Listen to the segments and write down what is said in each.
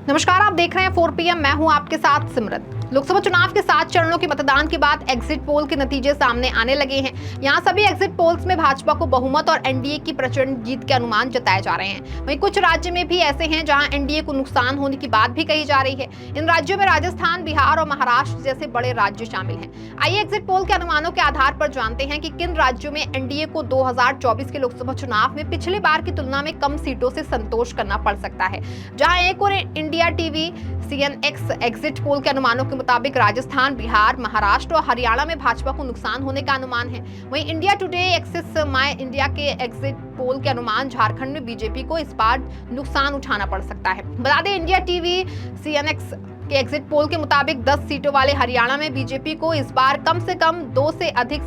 नमस्कार, आप देख रहे हैं 4 PM। मैं हूं आपके साथ सिमरत। लोकसभा चुनाव के 7 चरणों के मतदान के बाद एग्जिट पोल के नतीजे सामने आने लगे हैं। यहां सभी एग्जिट पोल्स में भाजपा को बहुमत और एनडीए की प्रचंड जीत के अनुमान जताए जा रहे हैं। वहीं कुछ राज्य में भी ऐसे हैं जहां एनडीए को नुकसान होने की बात भी कही जा रही है। इन राज्यों में राजस्थान, बिहार और महाराष्ट्र जैसे बड़े राज्य शामिल हैं। आइए एग्जिट पोल के अनुमानों के आधार पर जानते हैं कि किन राज्यों में एनडीए को 2024 के लोकसभा चुनाव में पिछली बार की तुलना में कम सीटों से संतोष करना पड़ सकता है। जहां एक और India TV CNX exit poll के अनुमानों के मुताबिक राजस्थान, बिहार, महाराष्ट्र और हरियाणा में भाजपा को नुकसान होने का अनुमान है। वहीं India today axis my India के एग्जिट पोल के अनुमान झारखंड में बीजेपी को इस बार नुकसान उठाना पड़ सकता है। बता दें, इंडिया टीवी CNX के एग्जिट पोल के मुताबिक 10 सीटों वाले हरियाणा में बीजेपी को इस बार कम से कम 2 से अधिक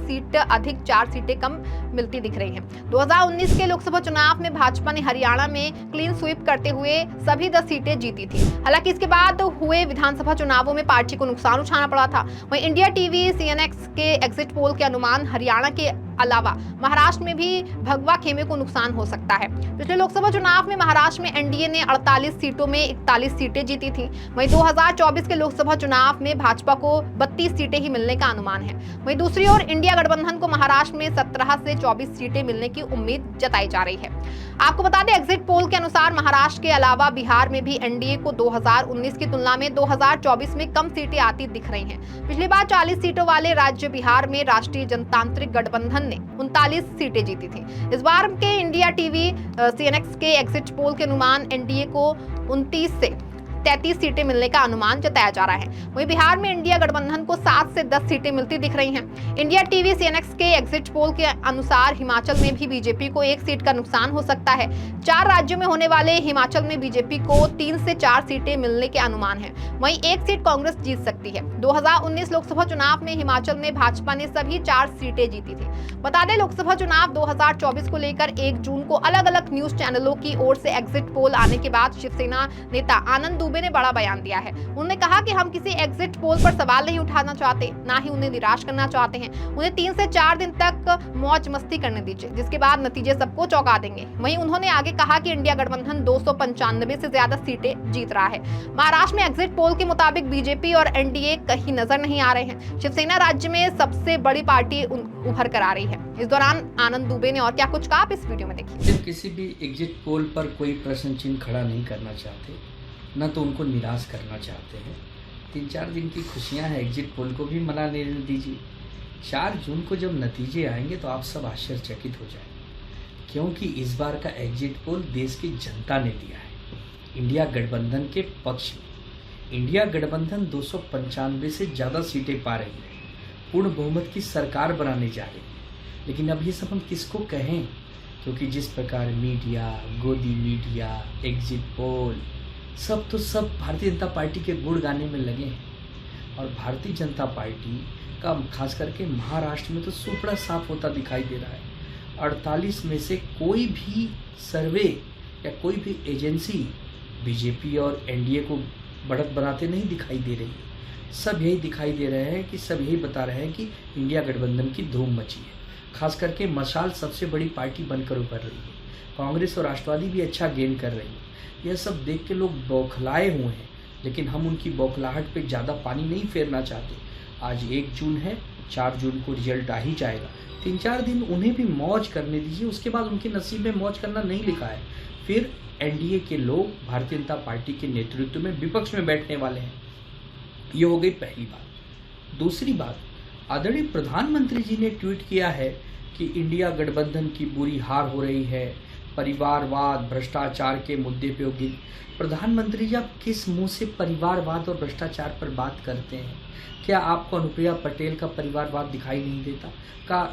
4 सीटें कम मिलती दिख रही हैं। 2019 के लोकसभा चुनाव में भाजपा ने हरियाणा में क्लीन स्वीप करते हुए सभी 10 सीटें जीती थी। हालांकि इसके बाद हुए विधानसभा चुनावों में पार्टी को नुकसान उठाना पड़ा था। वहीं इंडिया टीवी CNX के एग्जिट पोल के अनुमान हरियाणा के अलावा महाराष्ट्र में भी भगवा खेमे को नुकसान हो सकता है। पिछले लोकसभा चुनाव में महाराष्ट्र में एनडीए ने 48 सीटों में 41 सीटें जीती थी। वहीं 2024 के लोकसभा चुनाव में भाजपा को 32 सीटें ही मिलने का अनुमान है। वहीं दूसरी ओर इंडिया गठबंधन को महाराष्ट्र में 17 से 24 सीटें मिलने की उम्मीद जताई जा रही है। आपको बता दें, एग्जिट पोल के अनुसार महाराष्ट्र के अलावा बिहार में भी एनडीए को 2019 की तुलना में 2024 में कम सीटें आती दिख रही हैं। पिछली बार 40 सीटों वाले राज्य बिहार में राष्ट्रीय जनतांत्रिक गठबंधन ने 39 सीटें जीती थी। इस बार के इंडिया टीवी CNX के एग्जिट पोल के अनुमान एनडीए को 29 से 33 सीटें मिलने का अनुमान जताया जा रहा है। वहीं बिहार में इंडिया गठबंधन को 7 से 10 सीटें मिलती दिख रही हैं। इंडिया टीवी CNX के एग्जिट पोल के अनुसार हिमाचल में भी बीजेपी को 1 सीट का नुकसान हो सकता है। 4 राज्यों में होने वाले हिमाचल में बीजेपी को 3 से 4 सीटें मिलने के अनुमान है। वहीं 1 सीट कांग्रेस जीत सकती है। 2019 लोकसभा चुनाव में हिमाचल में भाजपा ने सभी 4 सीटें जीती थी। बता दें, लोकसभा चुनाव 2024 को लेकर 1 जून को अलग अलग न्यूज चैनलों की ओर से एग्जिट पोल आने के बाद शिवसेना नेता आनंद दुबे ने बड़ा बयान दिया है। उन्होंने कहा कि हम किसी एग्जिट पोल पर सवाल नहीं उठाना चाहते, ना ही उन्हें निराश करना चाहते हैं। उन्हें 3 से 4 दिन तक मौज मस्ती करने दीजिए, जिसके बाद नतीजे सबको चौंका देंगे। वहीं उन्होंने आगे कहा कि इंडिया गठबंधन 295 से ज्यादा सीटें जीत रहा है। महाराष्ट्र में एग्जिट पोल के मुताबिक बीजेपी और एनडीए कहीं नजर नहीं आ रहे हैं। शिवसेना राज्य में सबसे बड़ी पार्टी उभर कर आ रही है। इस दौरान आनंद दुबे ने और क्या कुछ कहा, आप इस वीडियो में देखिए। किसी भी एग्जिट पोल पर कोई प्रश्न चिन्ह खड़ा नहीं करना चाहते, न तो उनको निराश करना चाहते हैं। 3-4 दिन की खुशियां हैं, एग्जिट पोल को भी मना लेने दीजिए। 4 जून को जब नतीजे आएंगे तो आप सब आश्चर्यचकित हो जाएंगे, क्योंकि इस बार का एग्जिट पोल देश की जनता ने दिया है इंडिया गठबंधन के पक्ष में। इंडिया गठबंधन 295 से ज़्यादा सीटें पा रही है, पूर्ण बहुमत की सरकार बनाने जा रही है। लेकिन अब ये सब हम किसको कहें, क्योंकि जिस प्रकार मीडिया, गोदी मीडिया, एग्जिट पोल सब भारतीय जनता पार्टी के गुण गाने में लगे हैं। और भारतीय जनता पार्टी का खास करके महाराष्ट्र में तो सुपड़ा साफ होता दिखाई दे रहा है। 48 में से कोई भी सर्वे या कोई भी एजेंसी बीजेपी और एनडीए को बढ़त बनाते नहीं दिखाई दे रही है। सब यही दिखाई दे रहे हैं कि सब यही बता रहे हैं कि इंडिया गठबंधन की धूम मची है। खास करके मशाल सबसे बड़ी पार्टी बनकर उभर रही है। कांग्रेस और राष्ट्रवादी भी अच्छा गेन कर रही है। यह सब देख के लोग बौखलाए हुए हैं, लेकिन हम उनकी बौखलाहट पे ज़्यादा पानी नहीं फेरना चाहते। आज 1 जून है, 4 जून को रिजल्ट आ ही जाएगा। 3-4 दिन उन्हें भी मौज करने दीजिए, उसके बाद उनके नसीब में मौज करना नहीं लिखा है। फिर एनडीए के लोग भारतीय जनता पार्टी के नेतृत्व में विपक्ष में बैठने वाले हैं। ये हो गई पहली बात। दूसरी बात, आदरणीय प्रधानमंत्री जी ने ट्वीट किया है कि इंडिया गठबंधन की बुरी हार हो रही है, परिवारवाद, भ्रष्टाचार के मुद्दे पे होगी। प्रधानमंत्री जी, आप किस मुंह से परिवारवाद और भ्रष्टाचार पर बात करते हैं? क्या आपको अनुप्रिया पटेल का परिवारवाद दिखाई नहीं देता?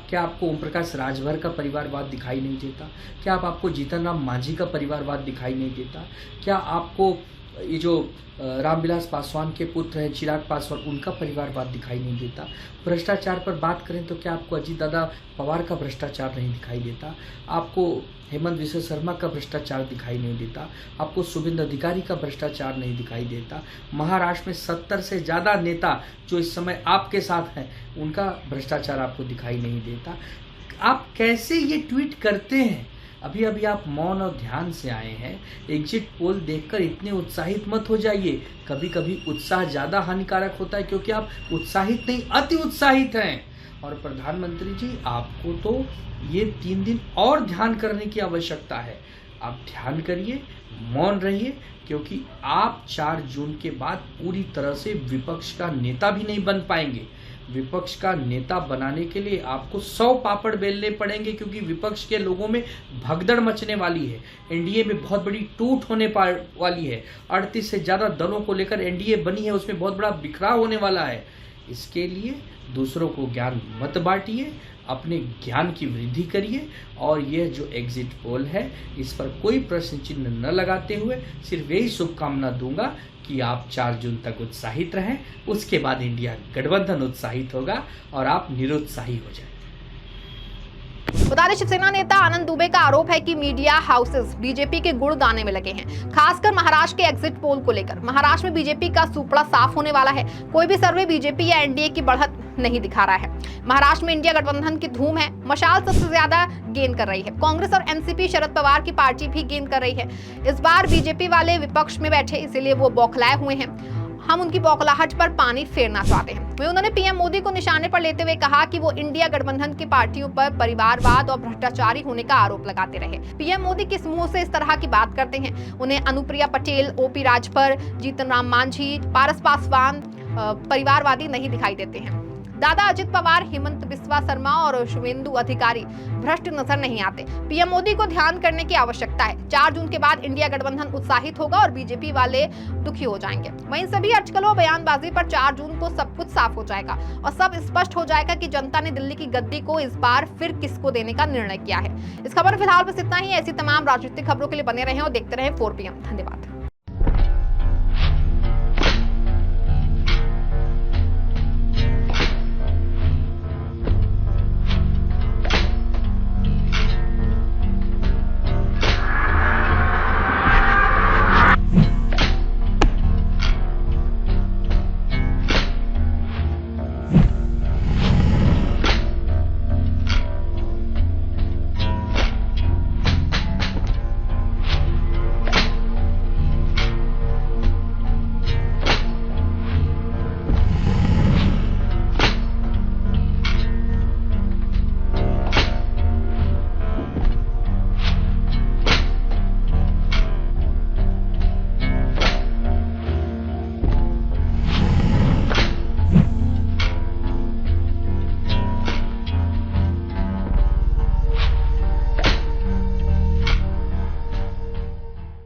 क्या आपको ओम प्रकाश राजभर का परिवारवाद दिखाई नहीं देता? क्या आपको जीतन राम मांझी का परिवारवाद दिखाई नहीं देता? क्या आपको ये जो रामविलास पासवान के पुत्र हैं चिराग पासवान, उनका परिवारवाद दिखाई नहीं देता? भ्रष्टाचार पर बात करें तो क्या आपको अजीत दादा पवार का भ्रष्टाचार नहीं दिखाई देता? आपको हेमंत विश्व शर्मा का भ्रष्टाचार दिखाई नहीं देता? आपको शुभेंदु अधिकारी का भ्रष्टाचार नहीं दिखाई देता? महाराष्ट्र में 70 से ज़्यादा नेता जो इस समय आपके साथ हैं, उनका भ्रष्टाचार आपको दिखाई नहीं देता? आप कैसे ये ट्वीट करते हैं? अभी अभी आप मौन और ध्यान से आए हैं। एग्जिट पोल देखकर इतने उत्साहित मत हो जाइए। कभी कभी उत्साह ज़्यादा हानिकारक होता है, क्योंकि आप उत्साहित नहीं, अति उत्साहित हैं। और प्रधानमंत्री जी, आपको तो ये 3 दिन और ध्यान करने की आवश्यकता है। आप ध्यान करिए, मौन रहिए, क्योंकि आप 4 जून के बाद पूरी तरह से विपक्ष का नेता भी नहीं बन पाएंगे। विपक्ष का नेता बनाने के लिए आपको 100 पापड़ बेलने पड़ेंगे, क्योंकि विपक्ष के लोगों में भगदड़ मचने वाली है। एनडीए में बहुत बड़ी टूट होने वाली है। 38 से ज़्यादा दलों को लेकर एनडीए बनी है, उसमें बहुत बड़ा बिखराव होने वाला है। इसके लिए दूसरों को ज्ञान मत बांटिए, अपने ज्ञान की वृद्धि करिए। और यह जो एग्जिट पोल है, इस पर कोई प्रश्न चिन्ह न लगाते हुए सिर्फ यही शुभकामना दूंगा कि आप 4 जून तक उत्साहित रहें। उसके बाद इंडिया गठबंधन उत्साहित होगा और आप निरुत्साही हो जाएं। बता दें, शिवसेना नेता आनंद दुबे का आरोप है कि मीडिया हाउसेस बीजेपी के गुण गाने में लगे हैं, खासकर महाराष्ट्र के एग्जिट पोल को लेकर। महाराष्ट्र में बीजेपी का सुपड़ा साफ होने वाला है। कोई भी सर्वे बीजेपी या एनडीए की बढ़त नहीं दिखा रहा है। महाराष्ट्र में इंडिया गठबंधन की धूम है। मशाल सबसे ज्यादा गेन कर रही है। कांग्रेस और एनसीपी, शरद पवार की पार्टी भी गेन कर रही है। इस बार बीजेपी वाले विपक्ष में बैठे, इसीलिए वो बौखलाए हुए हैं। हम उनकी बौखलाहट पर पानी फेरना चाहते हैं। वहीं उन्होंने पीएम मोदी को निशाने पर लेते हुए कहा कि वो इंडिया गठबंधन की पार्टियों पर परिवारवाद और भ्रष्टाचारी होने का आरोप लगाते रहे। पीएम मोदी किस मुंह से इस तरह की बात करते हैं? उन्हें अनुप्रिया पटेल, ओपी राजभर, जीतन राम मांझी, पारस पासवान परिवारवादी नहीं दिखाई देते हैं। दादा अजित पवार, हेमंत बिस्वा शर्मा और शुभेंदु अधिकारी भ्रष्ट नजर नहीं आते। पीएम मोदी को ध्यान करने की आवश्यकता है। 4 जून के बाद इंडिया गठबंधन उत्साहित होगा और बीजेपी वाले दुखी हो जाएंगे। वहीं सभी अटकलों और बयानबाजी पर 4 जून को सब कुछ साफ हो जाएगा और सब स्पष्ट हो जाएगा कि जनता ने दिल्ली की गद्दी को इस बार फिर किसको देने का निर्णय किया है। इस खबर में फिलहाल बस इतना ही। ऐसी तमाम राजनीतिक खबरों के लिए बने रहें और देखते रहें 4 PM। धन्यवाद।